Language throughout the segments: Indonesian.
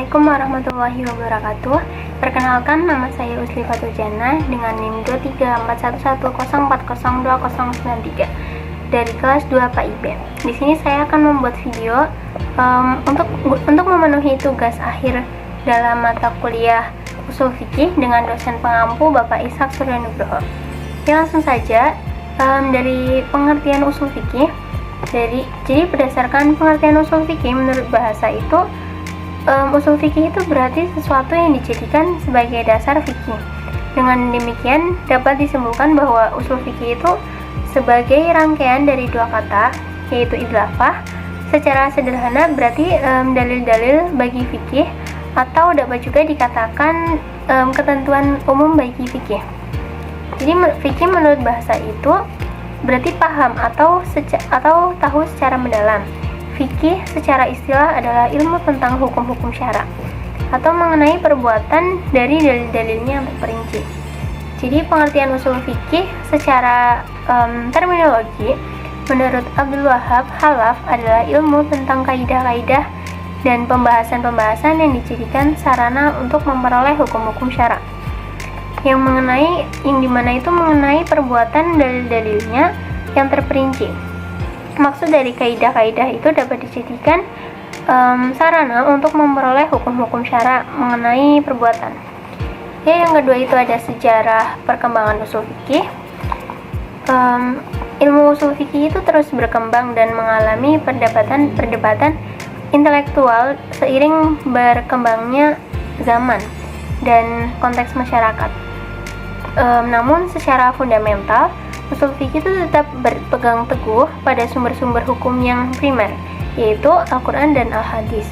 Assalamualaikum warahmatullahi wabarakatuh. Perkenalkan, nama saya Usli Fatujana dengan NIM 2341104020093 dari kelas 2 PAIB. Di sini saya akan membuat video untuk memenuhi tugas akhir dalam mata kuliah Ushul Fiqih dengan dosen pengampu Bapak Ishak Suryanugroho. Ya, langsung saja dari pengertian Ushul Fiqih. Jadi berdasarkan pengertian Ushul Fiqih menurut bahasa itu, ushul fikih itu berarti sesuatu yang dijadikan sebagai dasar fikih. Dengan demikian dapat disimpulkan bahwa ushul fikih itu sebagai rangkaian dari dua kata, yaitu idlafah. Secara sederhana berarti dalil-dalil bagi fikih, atau dapat juga dikatakan ketentuan umum bagi fikih. Jadi fikih menurut bahasa itu berarti paham atau tahu secara mendalam. Fikih secara istilah adalah ilmu tentang hukum-hukum syara atau mengenai perbuatan dari dalil-dalilnya yang terperinci. Jadi pengertian ushul fikih secara terminologi menurut Abdul Wahab Khalaf adalah ilmu tentang kaidah-kaidah dan pembahasan-pembahasan yang dijadikan sarana untuk memperoleh hukum-hukum syara yang dimana itu mengenai perbuatan dalil-dalilnya yang terperinci. Maksud dari kaidah-kaidah itu dapat dijadikan sarana untuk memperoleh hukum-hukum syara mengenai perbuatan. Ya, yang kedua itu ada sejarah perkembangan ushul fikih. Ilmu ushul fikih itu terus berkembang dan mengalami perdebatan intelektual seiring berkembangnya zaman dan konteks masyarakat. Namun secara fundamental, ushul fikih itu tetap berpegang teguh pada sumber-sumber hukum yang primer, yaitu Al-Quran dan Al-Hadis.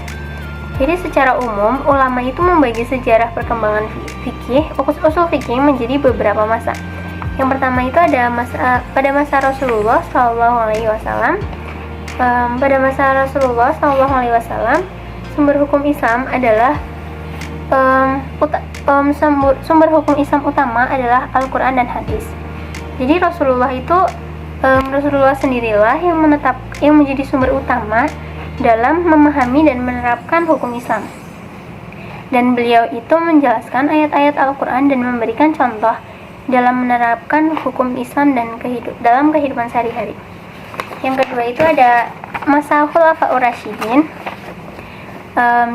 Jadi secara umum, ulama itu membagi sejarah perkembangan ushul fikih menjadi beberapa masa. Yang pertama itu ada pada masa Rasulullah SAW. Pada masa Rasulullah SAW, sumber hukum Islam adalah sumber hukum Islam utama adalah Al-Quran dan Hadis. Jadi Rasulullah sendirilah yang menjadi sumber utama dalam memahami dan menerapkan hukum Islam. Dan beliau itu menjelaskan ayat-ayat Al-Quran dan memberikan contoh dalam menerapkan hukum Islam dan dalam kehidupan sehari-hari. Yang kedua itu ada masa Khulafaur Rasyidin.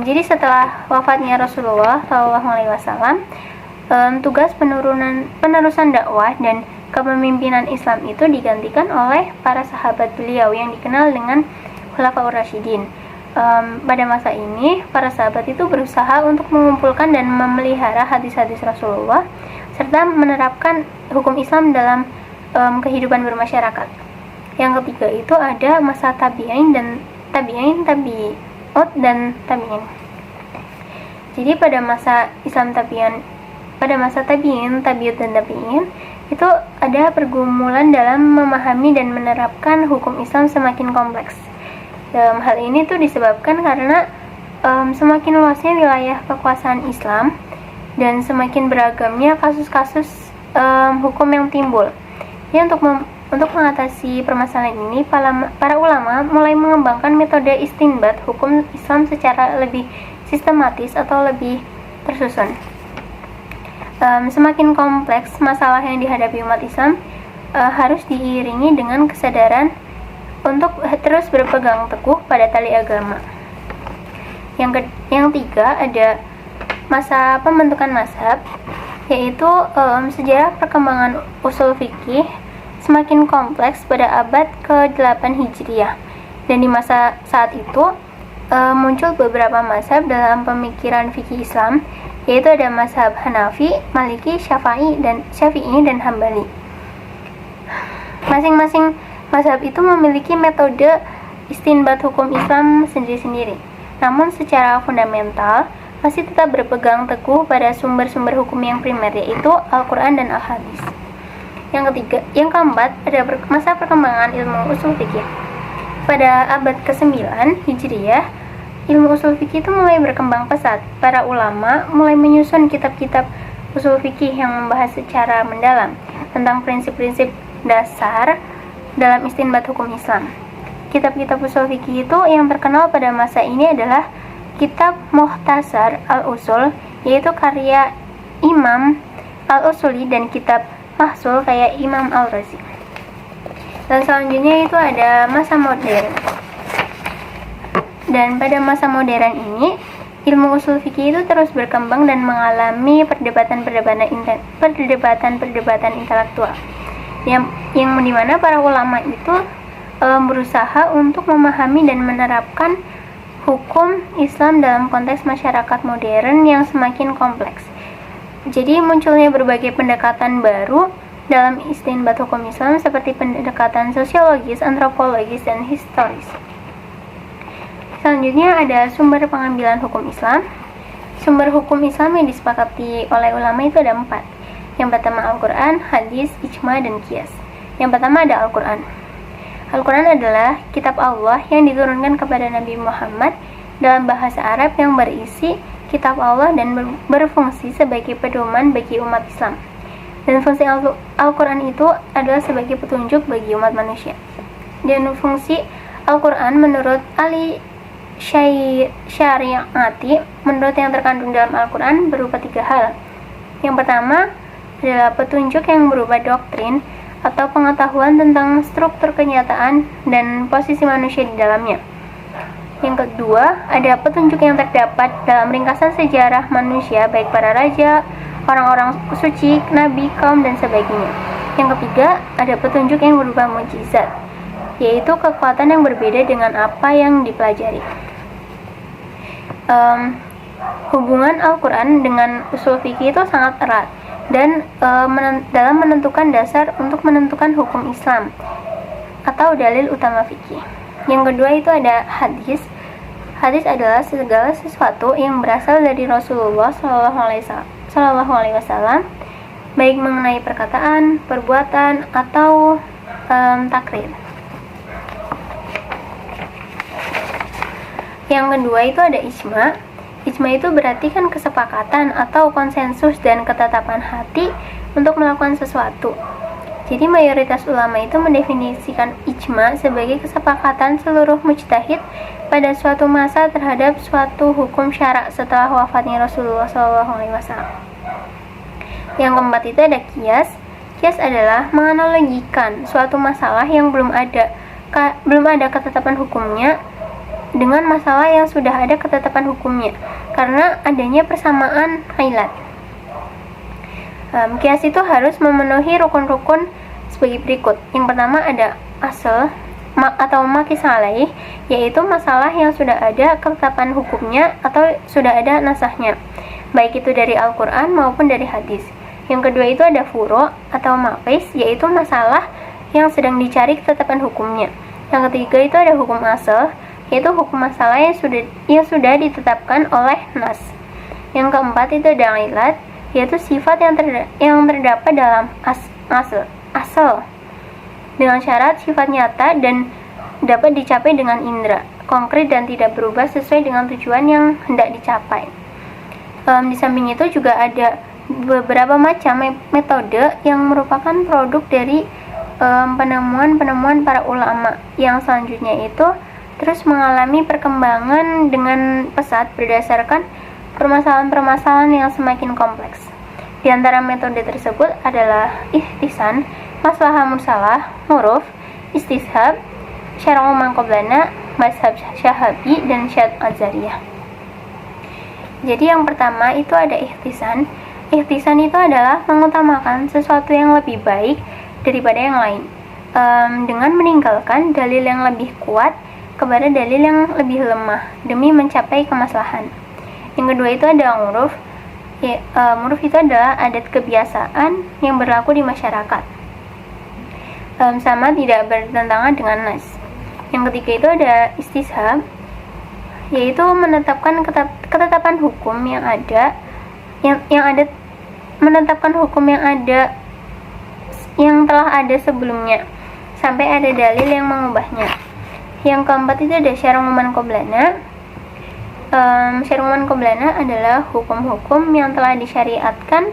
Jadi setelah wafatnya Rasulullah SAW, tugas penerusan dakwah dan kepemimpinan Islam itu digantikan oleh para sahabat beliau yang dikenal dengan Khulafaur Rasyidin. Pada masa ini, para sahabat itu berusaha untuk mengumpulkan dan memelihara hadis-hadis Rasulullah serta menerapkan hukum Islam dalam kehidupan bermasyarakat. Yang ketiga itu ada masa tabi'in, tabi'ut dan tabi'in. Jadi pada masa tabi'in, tabi'ut dan tabi'in itu ada pergumulan dalam memahami dan menerapkan hukum Islam semakin kompleks. Hal ini tuh disebabkan karena semakin luasnya wilayah kekuasaan Islam dan semakin beragamnya kasus-kasus hukum yang timbul. Ya, untuk mengatasi permasalahan ini, para ulama mulai mengembangkan metode istinbat hukum Islam secara lebih sistematis atau lebih tersusun. Semakin kompleks masalah yang dihadapi umat Islam, harus diiringi dengan kesadaran untuk terus berpegang teguh pada tali agama. Yang ketiga ada masa pembentukan mazhab, yaitu sejarah perkembangan ushul fikih semakin kompleks pada abad ke-8 Hijriah. Dan di masa saat itu muncul beberapa mazhab dalam pemikiran fikih Islam, yaitu ada mazhab Hanafi, Maliki, Syafi'i dan Hambali. Masing-masing mazhab itu memiliki metode istinbat hukum Islam sendiri-sendiri. Namun secara fundamental masih tetap berpegang teguh pada sumber-sumber hukum yang primer, yaitu Al-Quran dan Al-Hadis. Yang keempat ada masa perkembangan ilmu ushul fikih. Pada abad ke-9 Hijriah, ilmu ushul fikih itu mulai berkembang pesat. Para ulama mulai menyusun kitab-kitab ushul fikih yang membahas secara mendalam tentang prinsip-prinsip dasar dalam istinbat hukum Islam. Kitab-kitab ushul fikih itu yang terkenal pada masa ini adalah kitab Mukhtasar Al-Usul, yaitu karya Imam Al-Usuli, dan kitab Mahsul kayak Imam Al-Razi. Dan selanjutnya itu ada masa modern. Dan pada masa modern ini, ilmu usul fikih itu terus berkembang dan mengalami perdebatan intelektual yang dimana para ulama itu berusaha untuk memahami dan menerapkan hukum Islam dalam konteks masyarakat modern yang semakin kompleks. Jadi munculnya berbagai pendekatan baru dalam istinbat hukum Islam seperti pendekatan sosiologis, antropologis, dan historis. Selanjutnya ada sumber pengambilan hukum Islam. Sumber hukum Islam yang disepakati oleh ulama itu ada 4. Yang pertama Al-Quran, hadis, ijma, dan qiyas. Yang pertama ada Al-Quran. Al-Quran adalah kitab Allah yang diturunkan kepada Nabi Muhammad dalam bahasa Arab yang berisi kitab Allah dan berfungsi sebagai pedoman bagi umat Islam. Dan fungsi Al-Quran itu adalah sebagai petunjuk bagi umat manusia. Dan fungsi Al-Quran menurut Ali Syariati, menurut yang terkandung dalam Al-Quran berupa 3 hal. Yang pertama adalah petunjuk yang berupa doktrin atau pengetahuan tentang struktur kenyataan dan posisi manusia di dalamnya. Yang kedua, ada petunjuk yang terdapat dalam ringkasan sejarah manusia, baik para raja, orang-orang suci, nabi, kaum, dan sebagainya. Yang ketiga, ada petunjuk yang berupa mukjizat, yaitu kekuatan yang berbeda dengan apa yang dipelajari. Hubungan Al-Quran dengan usul fikih itu sangat erat dan dalam menentukan dasar untuk menentukan hukum Islam atau dalil utama fikih. Yang kedua itu ada hadis. Hadis adalah segala sesuatu yang berasal dari Rasulullah SAW, baik mengenai perkataan, perbuatan, atau takrir. Yang kedua itu ada ijma. Ijma itu berarti kan kesepakatan atau konsensus dan ketetapan hati untuk melakukan sesuatu. Jadi mayoritas ulama itu mendefinisikan ijma sebagai kesepakatan seluruh mujtahid pada suatu masa terhadap suatu hukum syara setelah wafatnya Rasulullah SAW. Yang keempat itu ada qiyas. Qiyas adalah menganalogikan suatu masalah yang belum ada ketetapan hukumnya dengan masalah yang sudah ada ketetapan hukumnya karena adanya persamaan ilat. Qiyas itu harus memenuhi rukun-rukun sebagai berikut. Yang pertama ada asal atau maqis alaih, yaitu masalah yang sudah ada ketetapan hukumnya atau sudah ada nasahnya, baik itu dari Al-Quran maupun dari hadis. Yang kedua itu ada furu' atau maqis, yaitu masalah yang sedang dicari ketetapan hukumnya. Yang ketiga itu ada hukum asal, yaitu hukum masalah yang sudah ditetapkan oleh nas. Yang keempat itu ada ilat, yaitu sifat yang terdapat dalam asal dengan syarat sifat nyata dan dapat dicapai dengan indera, konkret dan tidak berubah sesuai dengan tujuan yang hendak dicapai. Di samping itu juga ada beberapa macam metode yang merupakan produk dari penemuan para ulama yang selanjutnya itu terus mengalami perkembangan dengan pesat berdasarkan permasalahan-permasalahan yang semakin kompleks. Di antara metode tersebut adalah ihtisan, maslahah mursalah, huruf, istishab, syara'u man qablana, mazhab Syahabi, dan syad azariyah. Jadi yang pertama itu ada ihtisan. Ihtisan itu adalah mengutamakan sesuatu yang lebih baik daripada yang lain, dengan meninggalkan dalil yang lebih kuat kepada dalil yang lebih lemah demi mencapai kemaslahan. Yang kedua itu ada uruf. Uruf itu adalah adat kebiasaan yang berlaku di masyarakat, sama tidak bertentangan dengan nas. Yang ketiga itu ada istishab, yaitu menetapkan ketetapan hukum yang ada menetapkan hukum yang telah ada sebelumnya sampai ada dalil yang mengubahnya. Yang keempat itu ada syara'u man qablana. Syara'u man qablana adalah hukum-hukum yang telah disyariatkan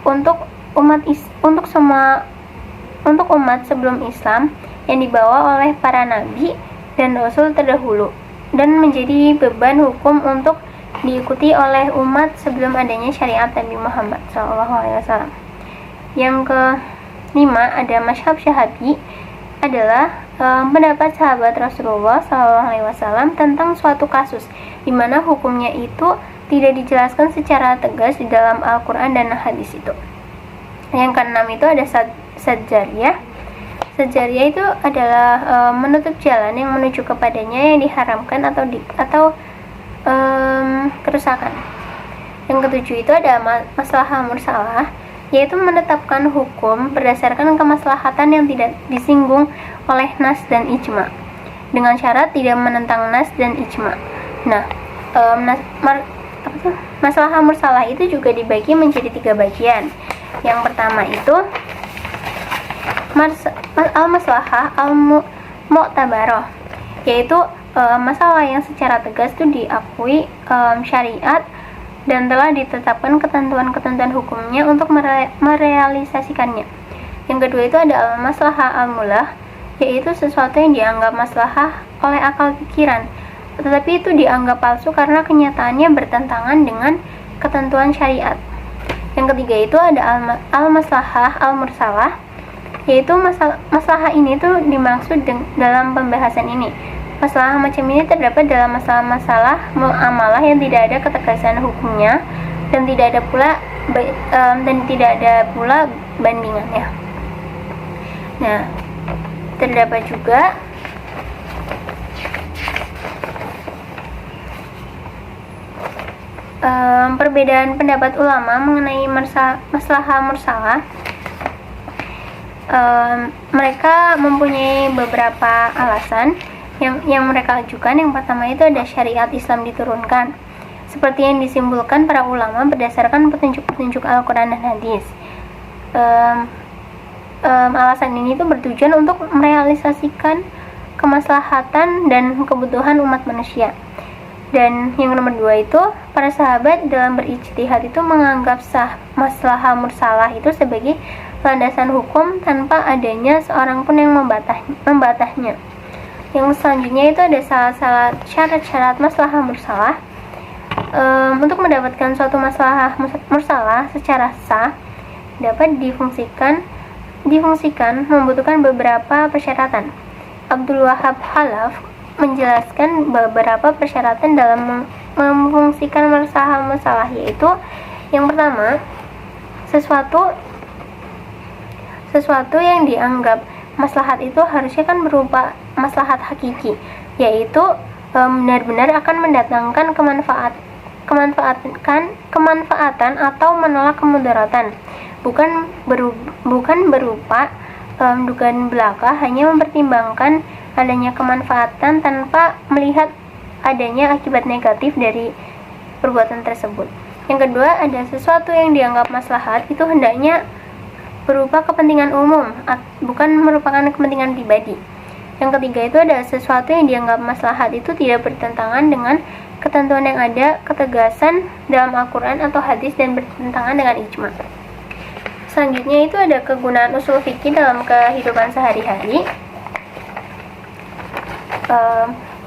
untuk umat sebelum Islam yang dibawa oleh para nabi dan rasul terdahulu. dan menjadi beban hukum untuk diikuti oleh umat sebelum adanya syariat Nabi Muhammad SAW. Yang kelima ada mazhab Syafi'i, adalah pendapat sahabat Rasulullah SAW tentang suatu kasus di mana hukumnya itu tidak dijelaskan secara tegas di dalam Al-Quran dan hadis itu. Yang keenam itu ada Sadjariyah. Sadjariyah itu adalah menutup jalan yang menuju kepadanya yang diharamkan atau kerusakan. Yang ketujuh itu ada maslahah mursalah, yaitu menetapkan hukum berdasarkan kemaslahatan yang tidak disinggung oleh nas dan ijma, dengan syarat tidak menentang nas dan ijma. Nah, maslahah mursalah itu juga dibagi menjadi 3 bagian. Yang pertama itu al-maslahah al-mu'tabarah, yaitu masalah yang secara tegas itu diakui syariat dan telah ditetapkan ketentuan-ketentuan hukumnya untuk merealisasikannya. Yang kedua itu ada al-maslahah al-mulah, yaitu sesuatu yang dianggap maslahah oleh akal pikiran, tetapi itu dianggap palsu karena kenyataannya bertentangan dengan ketentuan syariat. Yang ketiga itu ada al-maslahah al-mursalah, yaitu maslahah ini tuh dimaksud dalam pembahasan ini. Masalah macam ini terdapat dalam masalah-masalah muamalah yang tidak ada ketegasan hukumnya dan tidak ada pula bandingannya. Nah, terdapat juga perbedaan pendapat ulama mengenai maslahah mursalah. Mereka mempunyai beberapa alasan yang mereka ajukan. Yang pertama itu ada syariat Islam diturunkan, seperti yang disimpulkan para ulama berdasarkan petunjuk-petunjuk Al-Quran dan hadis. Alasan ini tuh bertujuan untuk merealisasikan kemaslahatan dan kebutuhan umat manusia. Dan yang nomor 2 itu, para sahabat dalam berijtihad itu menganggap sah maslahah mursalah itu sebagai landasan hukum tanpa adanya seorang pun yang membatahnya. Yang selanjutnya itu ada salah syarat-syarat maslahah mursalah. Untuk mendapatkan suatu maslahah mursalah secara sah dapat difungsikan membutuhkan beberapa persyaratan. Abdul Wahab Khalaf menjelaskan beberapa persyaratan dalam memfungsikan maslahah mursalah, yaitu yang pertama, sesuatu yang dianggap maslahat itu harusnya kan berupa maslahat hakiki, yaitu benar-benar akan mendatangkan kemanfaatan atau menolak kemudaratan, bukan berupa dugaan belaka hanya mempertimbangkan adanya kemanfaatan tanpa melihat adanya akibat negatif dari perbuatan tersebut. Yang kedua, ada sesuatu yang dianggap maslahat itu hendaknya berupa kepentingan umum, bukan merupakan kepentingan pribadi. Yang ketiga itu ada sesuatu yang dianggap maslahat itu tidak bertentangan dengan ketentuan yang ada, ketegasan dalam Al-Quran atau hadis, dan bertentangan dengan ijma. Selanjutnya itu ada kegunaan usul fikih dalam kehidupan sehari-hari.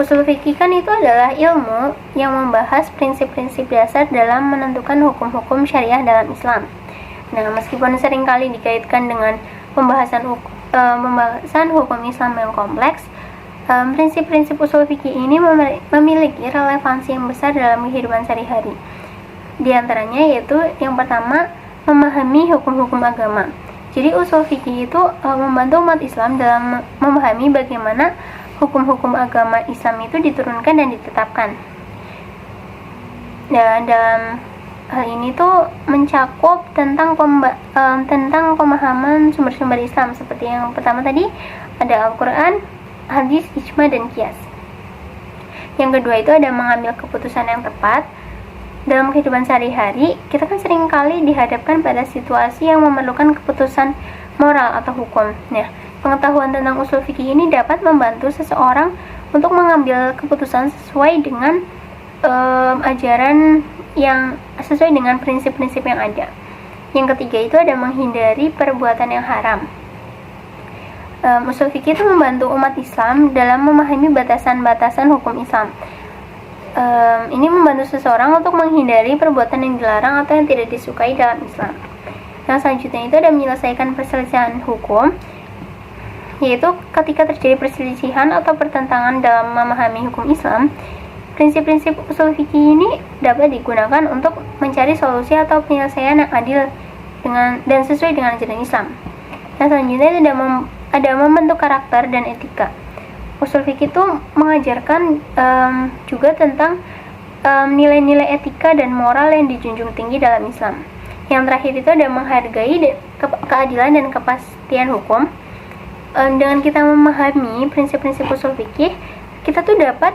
Usul fikih kan itu adalah ilmu yang membahas prinsip-prinsip dasar dalam menentukan hukum-hukum syariah dalam Islam. Nah, meskipun seringkali dikaitkan dengan pembahasan hukum Islam yang kompleks, prinsip-prinsip usul fikih ini memiliki relevansi yang besar dalam kehidupan sehari-hari. Di antaranya yaitu yang pertama, memahami hukum-hukum agama. Jadi usul fikih itu membantu umat Islam dalam memahami bagaimana hukum-hukum agama Islam itu diturunkan dan ditetapkan. Dan dalam hal ini tuh mencakup tentang pemahaman sumber-sumber Islam, seperti yang pertama tadi ada Al-Quran, hadis, ijma, dan qiyas. Yang kedua itu ada mengambil keputusan yang tepat. Dalam kehidupan sehari-hari, kita kan sering kali dihadapkan pada situasi yang memerlukan keputusan moral atau hukum. Nah, pengetahuan tentang usul fikih ini dapat membantu seseorang untuk mengambil keputusan sesuai dengan ajaran yang sesuai dengan prinsip-prinsip yang ada. Yang ketiga itu ada menghindari perbuatan yang haram. Usul fikih itu membantu umat Islam dalam memahami batasan-batasan hukum Islam. Ini membantu seseorang untuk menghindari perbuatan yang dilarang atau yang tidak disukai dalam Islam. Yang selanjutnya itu ada menyelesaikan perselisihan hukum, yaitu ketika terjadi perselisihan atau pertentangan dalam memahami hukum Islam, prinsip-prinsip usul fikih ini dapat digunakan untuk mencari solusi atau penyelesaian yang adil dan sesuai dengan ajaran Islam. Yang selanjutnya itu ada membentuk karakter dan etika. Usul fikih itu mengajarkan juga tentang nilai-nilai etika dan moral yang dijunjung tinggi dalam Islam. Yang terakhir itu ada menghargai keadilan dan kepastian hukum. Dengan kita memahami prinsip-prinsip usul fikih, kita tuh dapat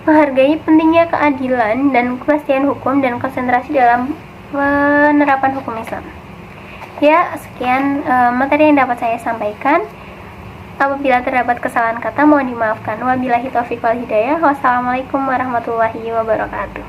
menghargai pentingnya keadilan dan kepastian hukum dan konsentrasi dalam penerapan hukum Islam. Ya, sekian materi yang dapat saya sampaikan. Apabila terdapat kesalahan kata, mohon dimaafkan. Wabillahi taufiq wal hidayah. Wassalamualaikum warahmatullahi wabarakatuh.